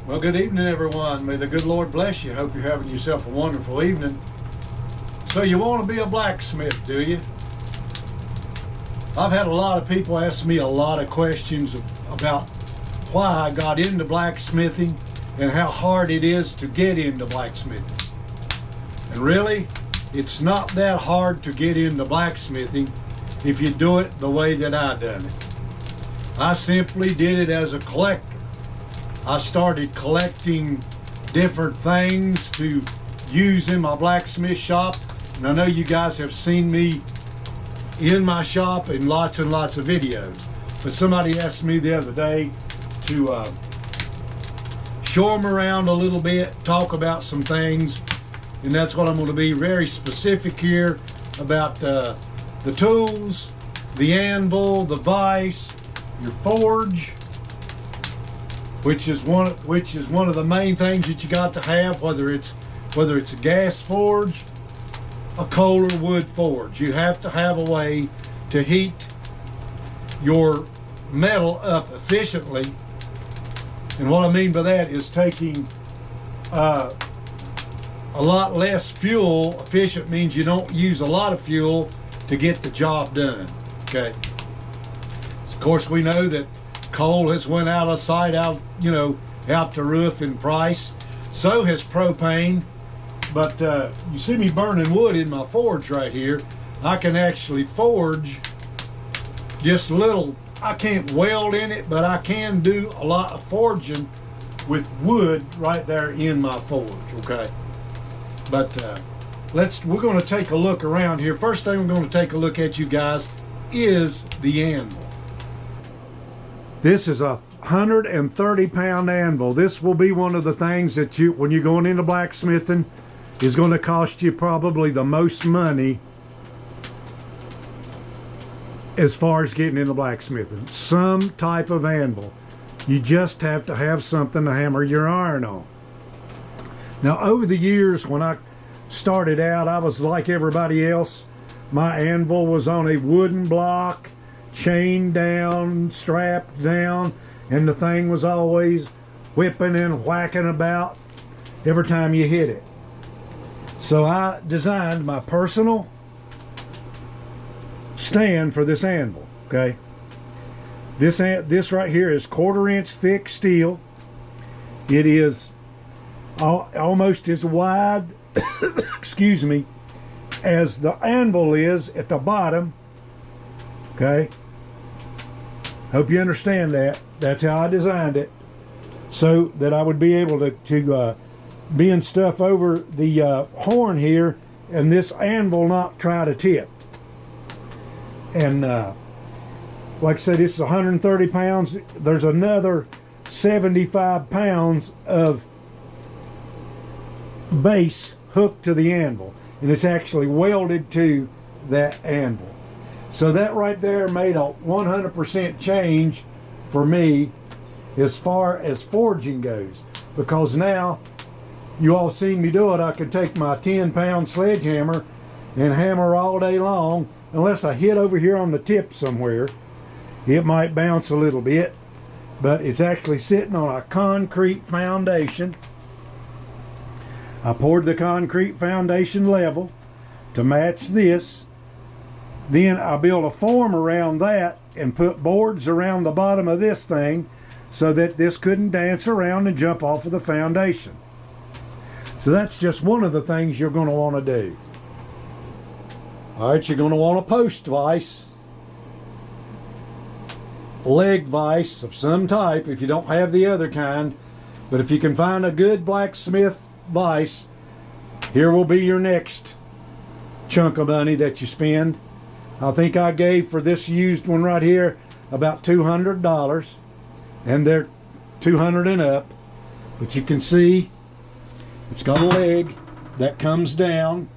Well, good evening, everyone. May the good Lord bless you. Hope you're having yourself a wonderful evening. So you want to be a blacksmith, do you? I've had a lot of people ask me a lot of questions about why I got into blacksmithing and how hard it is to get into blacksmithing. And really, it's not that hard to get into blacksmithing if you do it the way that I done it. I simply did it as a collector. I started collecting different things to use in my blacksmith shop. And I know you guys have seen me in my shop in lots and lots of videos. But somebody asked me the other day to show them around a little bit, talk about some things. And that's what I'm going to be very specific here about the tools, the anvil, the vise, your forge, which is one of the main things that you got to have, whether it's a gas forge, a coal or wood forge. You have to have a way to heat your metal up efficiently. And what I mean by that is taking a lot less fuel. Efficient means you don't use a lot of fuel to get the job done. Okay. Of course, we know that coal has went out of sight, out the roof in price. So has propane. But you see me burning wood in my forge right here. I can actually forge just a little. I can't weld in it, but I can do a lot of forging with wood right there in my forge. Okay. But we're going to take a look around here. First thing we're going to take a look at, you guys, is the anvil. This is a 130-pound anvil. This will be one of the things that when you're going into blacksmithing, is going to cost you probably the most money as far as getting into blacksmithing. Some type of anvil. You just have to have something to hammer your iron on. Now, over the years, when I started out, I was like everybody else. My anvil was on a wooden block, chained down, strapped down, and the thing was always whipping and whacking about every time you hit it. So I designed my personal stand for this anvil. Okay, this right here is 1/4 inch thick steel. It is almost as wide excuse me, as the anvil is at the bottom. Okay, hope you understand that. That's how I designed it, so that I would be able to bend stuff over the horn here, and this anvil not try to tip. And like I said, this is 130 pounds. There's another 75 pounds of base hooked to the anvil, and it's actually welded to that anvil. So that right there made a 100% change for me as far as forging goes, because now you all seen me do it. I can take my 10-pound sledgehammer and hammer all day long, unless I hit over here on the tip somewhere. It might bounce a little bit, but it's actually sitting on a concrete foundation. I poured the concrete foundation level to match this. Then I built a form around that and put boards around the bottom of this thing so that this couldn't dance around and jump off of the foundation. So that's just one of the things you're going to want to do. All right, you're going to want a post vise, leg vise of some type if you don't have the other kind. But if you can find a good blacksmith vise, here will be your next chunk of money that you spend. I think I gave for this used one right here about $200, and they're 200 and up. But you can see it's got a leg that comes down,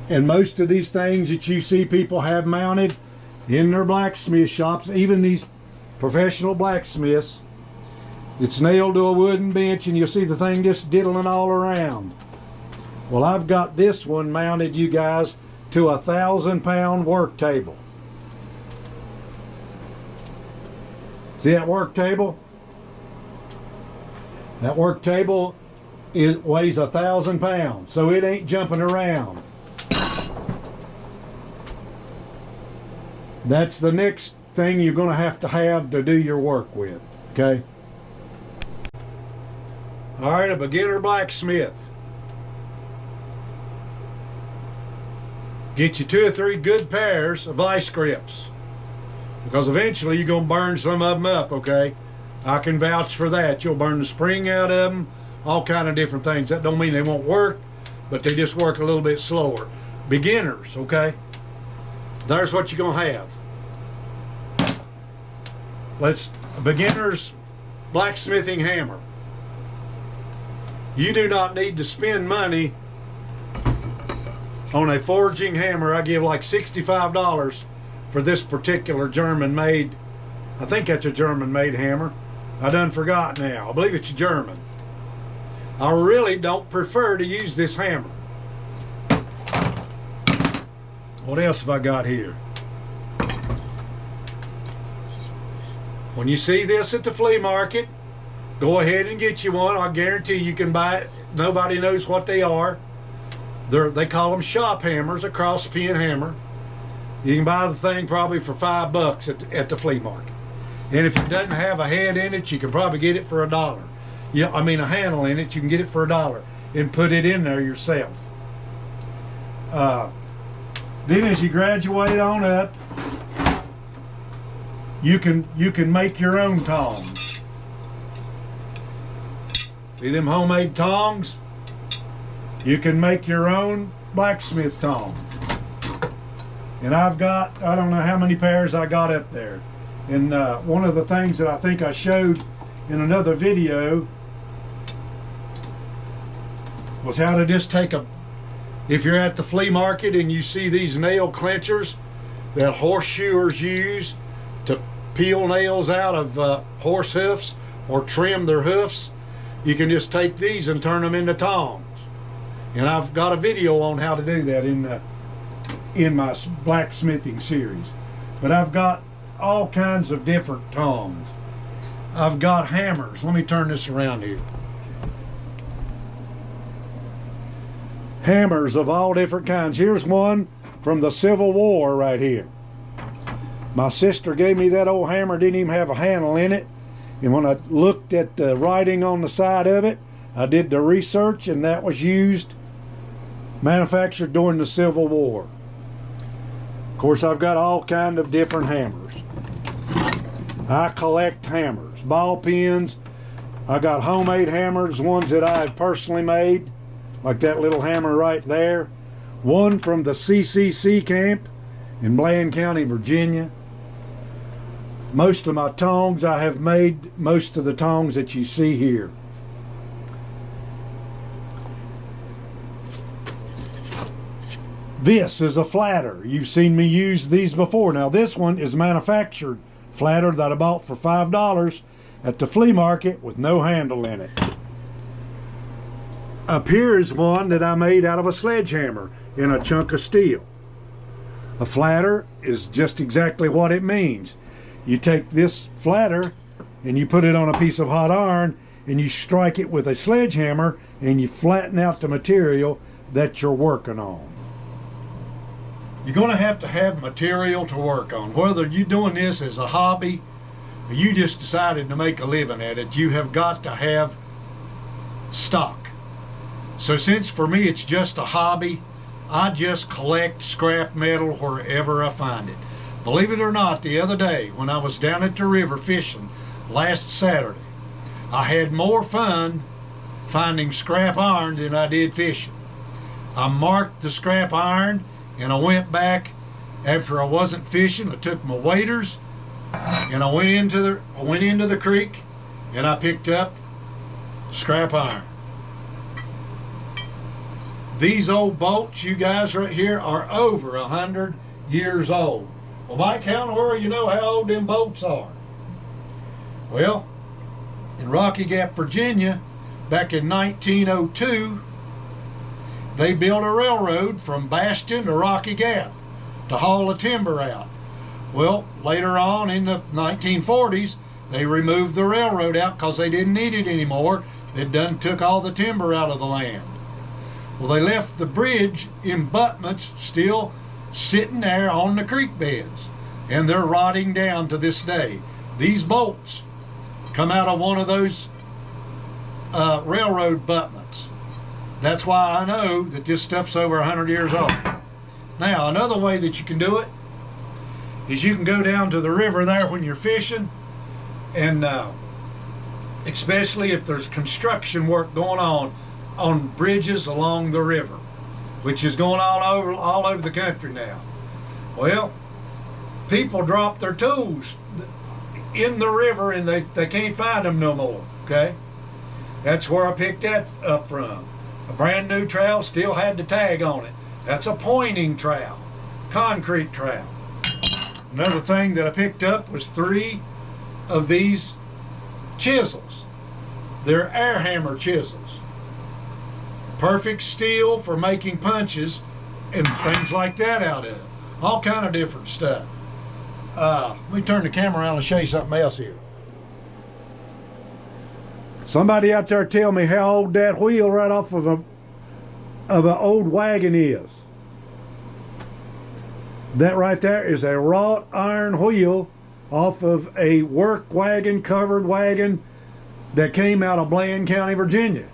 and most of these things that you see people have mounted in their blacksmith shops, even these professional blacksmiths, it's nailed to a wooden bench, and you'll see the thing just diddling all around. Well, I've got this one mounted, you guys, to a 1,000-pound work table. See that work table? That work table weighs 1,000 pounds, so it ain't jumping around. That's the next thing you're going to have to do your work with, okay? All right, a beginner blacksmith. Get you 2 or 3 good pairs of vice grips, because eventually you're going to burn some of them up, okay? I can vouch for that. You'll burn the spring out of them, all kind of different things. That don't mean they won't work, but they just work a little bit slower. Beginners, okay? There's what you're going to have. A beginner's blacksmithing hammer. You do not need to spend money on a forging hammer. I give like $65 for this particular German-made, I think that's a German-made hammer. I done forgot now. I believe it's German. I really don't prefer to use this hammer. What else have I got here? When you see this at the flea market, go ahead and get you one. I guarantee you can buy it. Nobody knows what they are. They call them shop hammers, a cross pin hammer. You can buy the thing probably for $5 at the flea market. And if it doesn't have a head in it, you can probably get it for $1. Yeah, I mean a handle in it, you can get it for $1 and put it in there yourself. Then as you graduate on up, you can make your own tongs. See them homemade tongs? You can make your own blacksmith tongs. And I've got, I don't know how many pairs I got up there. And one of the things that I think I showed in another video was how to just take if you're at the flea market and you see these nail clenchers that horseshoers use to peel nails out of horse hoofs or trim their hoofs, you can just take these and turn them into tongs. And I've got a video on how to do that in my blacksmithing series. But I've got all kinds of different tongs. I've got hammers. Let me turn this around here. Hammers of all different kinds. Here's one from the Civil War right here. My sister gave me that old hammer, didn't even have a handle in it. And when I looked at the writing on the side of it, I did the research, and that was manufactured during the Civil War. Of course, I've got all kinds of different hammers. I collect hammers, ball pens. I got homemade hammers, ones that I have personally made, like that little hammer right there. One from the CCC camp in Bland County, Virginia. Most of my tongs, I have made most of the tongs that you see here. This is a flatter. You've seen me use these before. Now this one is manufactured flatter that I bought for $5 at the flea market with no handle in it. Up here is one that I made out of a sledgehammer in a chunk of steel. A flatter is just exactly what it means. You take this flatter and you put it on a piece of hot iron and you strike it with a sledgehammer and you flatten out the material that you're working on. You're going to have material to work on. Whether you're doing this as a hobby or you just decided to make a living at it, you have got to have stock. So since for me it's just a hobby, I just collect scrap metal wherever I find it. Believe it or not, the other day when I was down at the river fishing last Saturday, I had more fun finding scrap iron than I did fishing. I marked the scrap iron and I went back after I wasn't fishing. I took my waders and I went into the creek and I picked up scrap iron. These old boats, you guys right here, are over 100 years old. Well, Mike, how in the world you know how old them boats are? Well, in Rocky Gap, Virginia, back in 1902, they built a railroad from Bastion to Rocky Gap to haul the timber out. Well, later on in the 1940s, they removed the railroad out because they didn't need it anymore. It done took all the timber out of the land. Well, they left the bridge embutments still sitting there on the creek beds, and they're rotting down to this day. These bolts come out of one of those railroad abutments. That's why I know that this stuff's over 100 years old. Now, another way that you can do it is you can go down to the river there when you're fishing, and especially if there's construction work going on bridges along the river, which is going on all over the country now. Well, people drop their tools in the river and they can't find them no more, okay? That's where I picked that up from. A brand new trowel, still had the tag on it. That's a pointing trowel, concrete trowel. Another thing that I picked up was 3 of these chisels. They're air hammer chisels. Perfect steel for making punches and things like that out of it. All kind of different stuff. Let me turn the camera around and show you something else here. Somebody out there tell me how old that wheel right off of an old wagon is. That right there is a wrought iron wheel off of a work wagon, covered wagon that came out of Bland County, Virginia.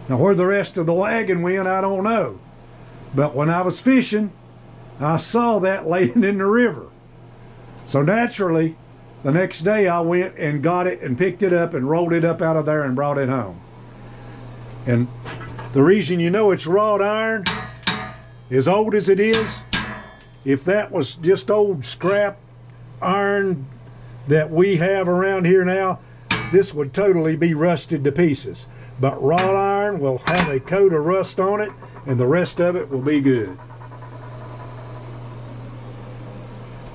Now where the rest of the wagon went, I don't know. But when I was fishing, I saw that laying in the river. So naturally, the next day I went and got it and picked it up and rolled it up out of there and brought it home. And the reason you know it's wrought iron, as old as it is, if that was just old scrap iron that we have around here now, this would totally be rusted to pieces. But wrought iron will have a coat of rust on it, and the rest of it will be good.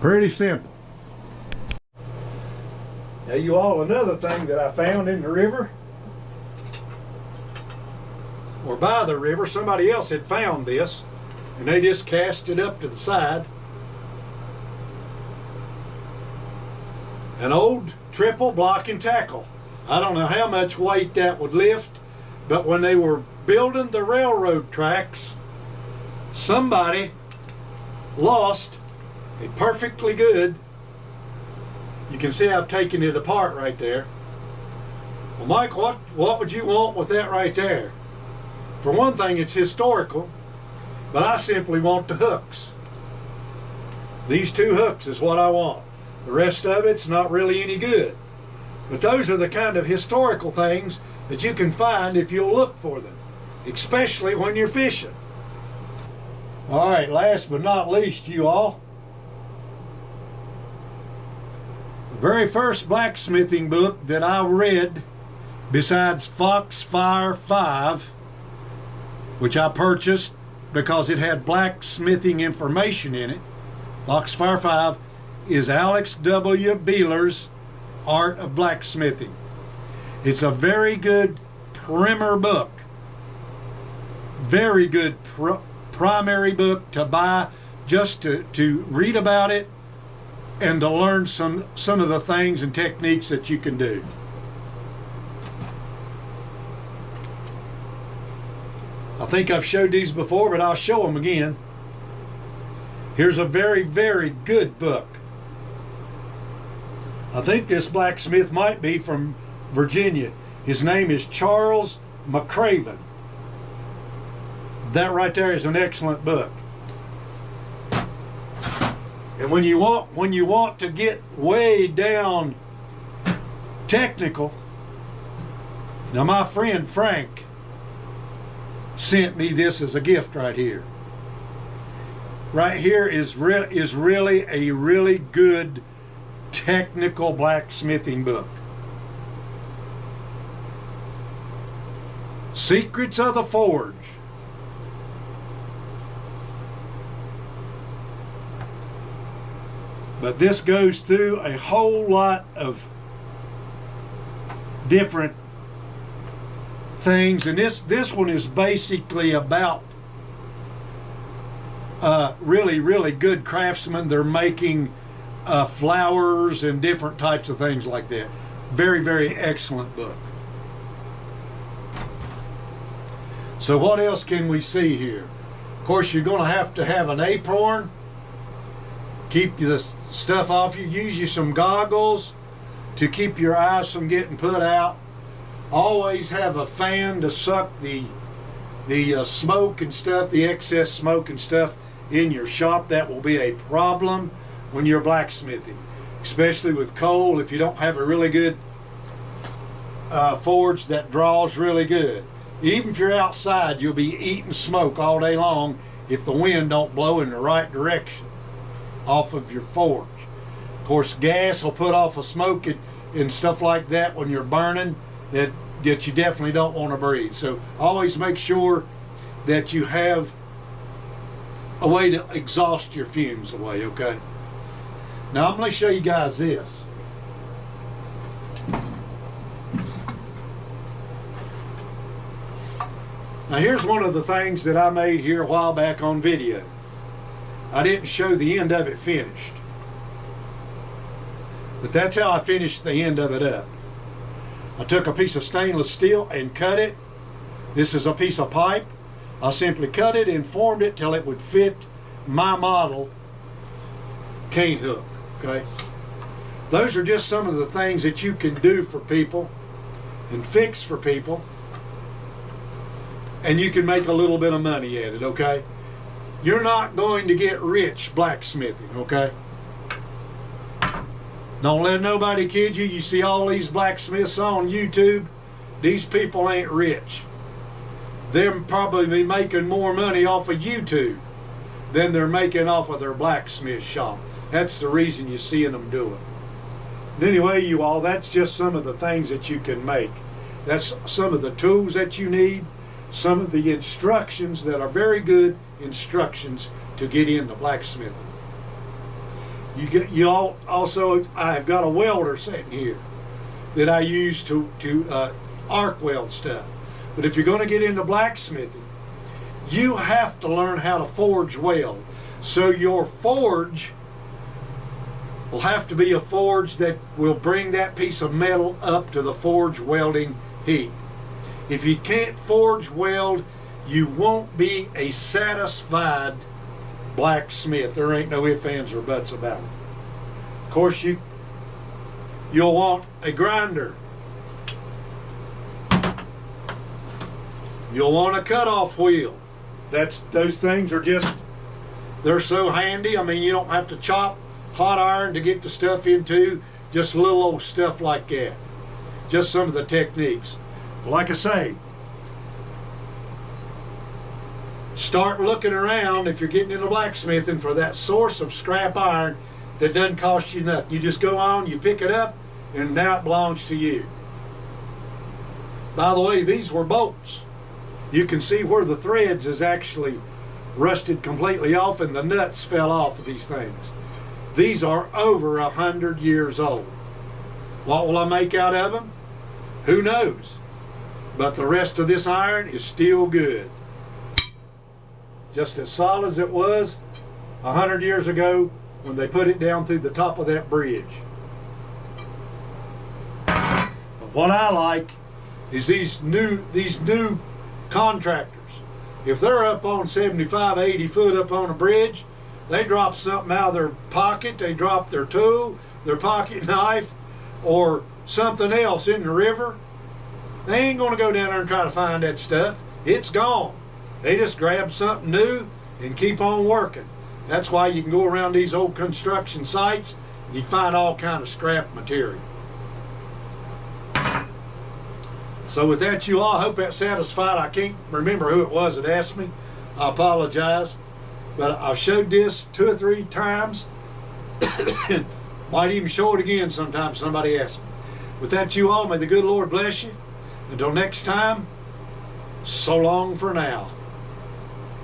Pretty simple. Now you all, another thing that I found in the river, or by the river, somebody else had found this, and they just cast it up to the side. An old triple block and tackle. I don't know how much weight that would lift, but when they were building the railroad tracks, somebody lost a perfectly good, you can see I've taken it apart right there. Well, Mike, what would you want with that right there? For one thing, it's historical, but I simply want the hooks. These 2 hooks is what I want. The rest of it's not really any good. But those are the kind of historical things that you can find if you'll look for them, especially when you're fishing. All right, last but not least, you all, the very first blacksmithing book that I read, besides Foxfire 5, which I purchased because it had blacksmithing information in it, Foxfire 5, is Alex W. Beeler's Art of Blacksmithing. It's a very good primer book. Very good primary book to buy, just to read about it and to learn some of the things and techniques that you can do. I think I've showed these before, but I'll show them again. Here's a very, very good book. I think this blacksmith might be from Virginia. His name is Charles McCraven. That right there is an excellent book. And when you want to get way down technical, now my friend Frank sent me this as a gift right here. Right here is really a really good technical blacksmithing book. Secrets of the Forge. But this goes through a whole lot of different things, and this one is basically about really, really good craftsmen. They're making flowers and different types of things like that. Very, very excellent book. So what else can we see here? Of course, you're going to have an apron. Keep the stuff off you. Use you some goggles to keep your eyes from getting put out. Always have a fan to suck the smoke and stuff, the excess smoke and stuff in your shop. That will be a problem when you're blacksmithing, especially with coal. If you don't have a really good forge that draws really good, even if you're outside, you'll be eating smoke all day long if the wind don't blow in the right direction off of your forge. Of course, gas will put off a smoke and stuff like that when you're burning that you definitely don't want to breathe. So always make sure that you have a way to exhaust your fumes away, okay? Now I'm going to show you guys this. Now here's one of the things that I made here a while back on video. I didn't show the end of it finished, but that's how I finished the end of it up. I took a piece of stainless steel and cut it. This is a piece of pipe. I simply cut it and formed it till it would fit my model cane hook, okay? Those are just some of the things that you can do for people and fix for people, and you can make a little bit of money at it, okay? You're not going to get rich blacksmithing, okay? Don't let nobody kid you. You see all these blacksmiths on YouTube. These people ain't rich. They're probably making more money off of YouTube than they're making off of their blacksmith shop. That's the reason you're seeing them do it. Anyway, you all, that's just some of the things that you can make. That's some of the tools that you need, some of the instructions that are very good instructions to get into blacksmithing. I've got a welder sitting here that I use to arc weld stuff. But if you're going to get into blacksmithing, you have to learn how to forge weld. So your forge will have to be a forge that will bring that piece of metal up to the forge welding heat. If you can't forge weld, you won't be a satisfied blacksmith. There ain't no ifs, ands, or buts about it. Of course, you'll want a grinder. You'll want a cutoff wheel. Those things are just, they're so handy. I mean, you don't have to chop hot iron to get the stuff into, just little old stuff like that. Just some of the techniques. But like I say, start looking around if you're getting into blacksmithing for that source of scrap iron that doesn't cost you nothing. You just go on, you pick it up, and now it belongs to you. By the way, these were bolts. You can see where the threads is actually rusted completely off and the nuts fell off of these things. These are over 100 years old. What will I make out of them? Who knows? But the rest of this iron is still good. Just as solid as it was 100 years ago when they put it down through the top of that bridge. But what I like is these new contractors. If they're up on 75, 80 foot up on a bridge, they drop something out of their pocket, they drop their tool, their pocket knife, or something else in the river. They ain't gonna go down there and try to find that stuff. It's gone. They just grab something new and keep on working. That's why you can go around these old construction sites and you find all kind of scrap material. So with that, you all, I hope that satisfied. I can't remember who it was that asked me. I apologize. But I've showed this 2 or 3 times. Might even show it again sometime somebody asks me. With that, you all, may the good Lord bless you. Until next time, so long for now.